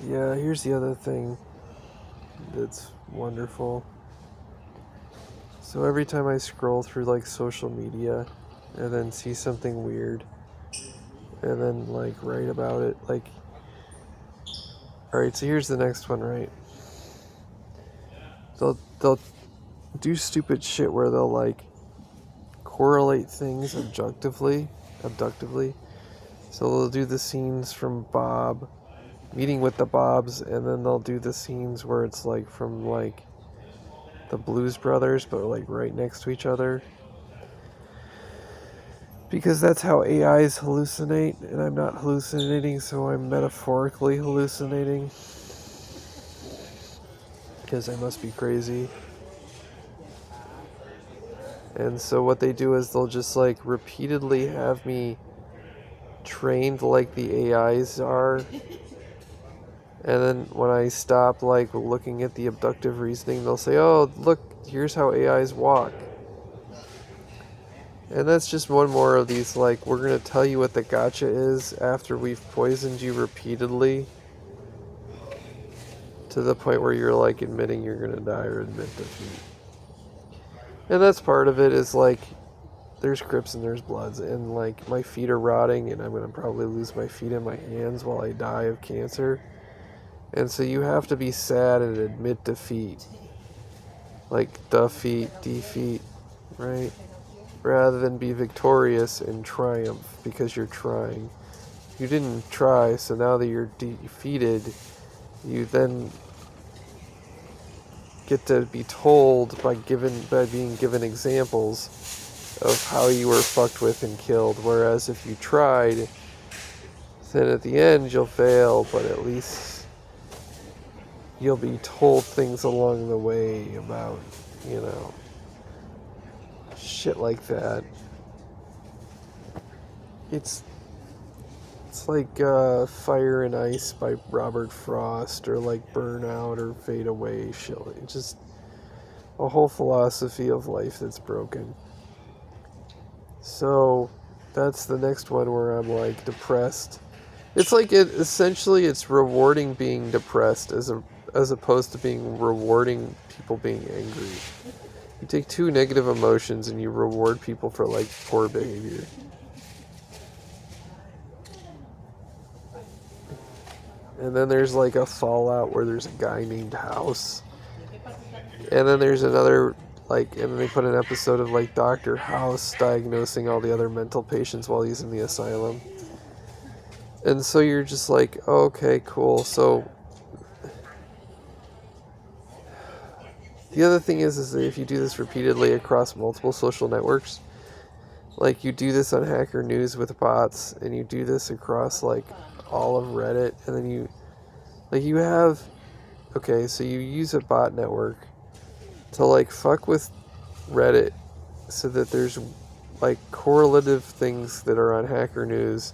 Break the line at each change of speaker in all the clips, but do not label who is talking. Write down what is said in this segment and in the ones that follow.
Yeah, here's the other thing that's wonderful. So every time I scroll through like social media and then see something weird and then like write about it, like, alright, so here's the next one, right? They'll do stupid shit where they'll like correlate things abductively. So they'll do the scenes from Bob meeting with the Bobs, and then they'll do the scenes where it's like from like the Blues Brothers, but like right next to each other. Because that's how AIs hallucinate, and I'm not hallucinating, so I'm metaphorically hallucinating. Because I must be crazy. And so what they do is they'll just like repeatedly have me trained like the AIs are. And then when I stop like looking at the abductive reasoning, they'll say, oh, look, here's how AIs walk. And that's just one more of these, like, we're going to tell you what the gotcha is after we've poisoned you repeatedly to the point where you're, like, admitting you're going to die or admit defeat. And that's part of it is, like, there's Crips and there's Bloods, and, like, my feet are rotting, and I'm going to probably lose my feet and my hands while I die of cancer. And so you have to be sad and admit defeat. Like, defeat, right? Rather than be victorious and triumph because you're trying. You didn't try, so now that you're defeated, you then get to be told by being given examples of how you were fucked with and killed. Whereas if you tried, then at the end you'll fail, but at least you'll be told things along the way about, you know, shit like that. It's like Fire and Ice by Robert Frost, or like Burnout or Fade Away shit. Just a whole philosophy of life that's broken. So that's the next one where I'm like depressed. It's like essentially it's rewarding being depressed as opposed to being rewarding people being angry. You take two negative emotions and you reward people for like poor behavior. And then there's like a Fallout where there's a guy named House. And then there's another, like, and then they put an episode of like Dr. House diagnosing all the other mental patients while he's in the asylum. And so you're just like, oh, okay, cool. So the other thing is that if you do this repeatedly across multiple social networks, like you do this on Hacker News with bots, and you do this across like all of Reddit, and then you have, okay, so you use a bot network to like fuck with Reddit so that there's like correlative things that are on Hacker News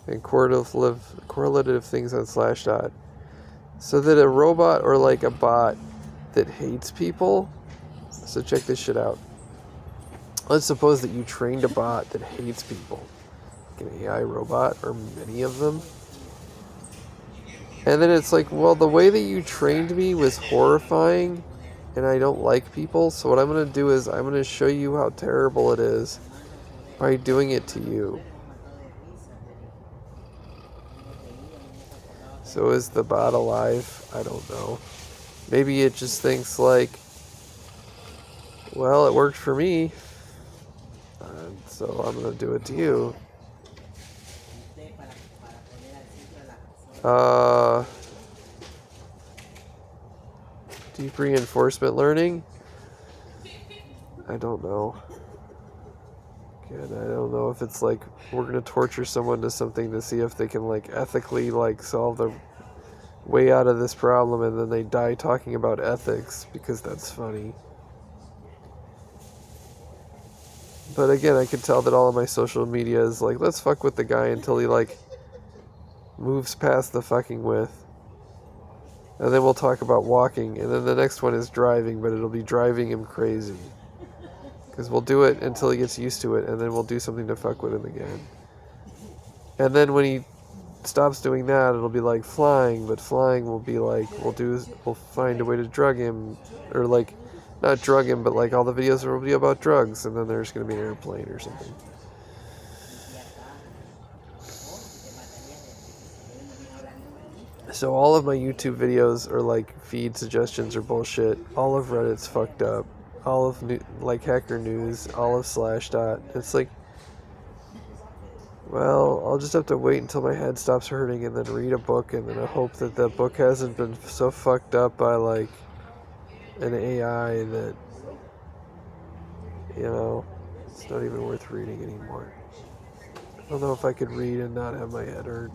and correlative things on Slashdot, so that a robot or like a bot that hates people, so check this shit out. Let's suppose that you trained a bot that hates people, like an AI robot or many of them. And then it's like, well, the way that you trained me was horrifying, and I don't like people, so what I'm going to do is I'm going to show you how terrible it is by doing it to you. So is the bot alive? I don't know. Maybe it just thinks like, well, it worked for me, so I'm going to do it to you. Deep reinforcement learning? I don't know. Again, I don't know if it's like we're going to torture someone to something to see if they can like ethically like solve the way out of this problem, and then they die talking about ethics because that's funny. But again, I can tell that all of my social media is like, let's fuck with the guy until he like moves past the fucking with. And then we'll talk about walking, and then the next one is driving, but it'll be driving him crazy. Because we'll do it until he gets used to it, and then we'll do something to fuck with him again. And then when he stops doing that, it'll be like flying, but flying will be like, we'll find a way to drug him, or like, not drug him, but like all the videos will be about drugs, and then there's going to be an airplane or something. So all of my YouTube videos or like feed suggestions are bullshit. All of Reddit's fucked up. All of like Hacker News, all of Slashdot. It's like, well, I'll just have to wait until my head stops hurting and then read a book, and then I hope that the book hasn't been so fucked up by like an AI that, it's not even worth reading anymore. I don't know if I could read and not have my head hurt.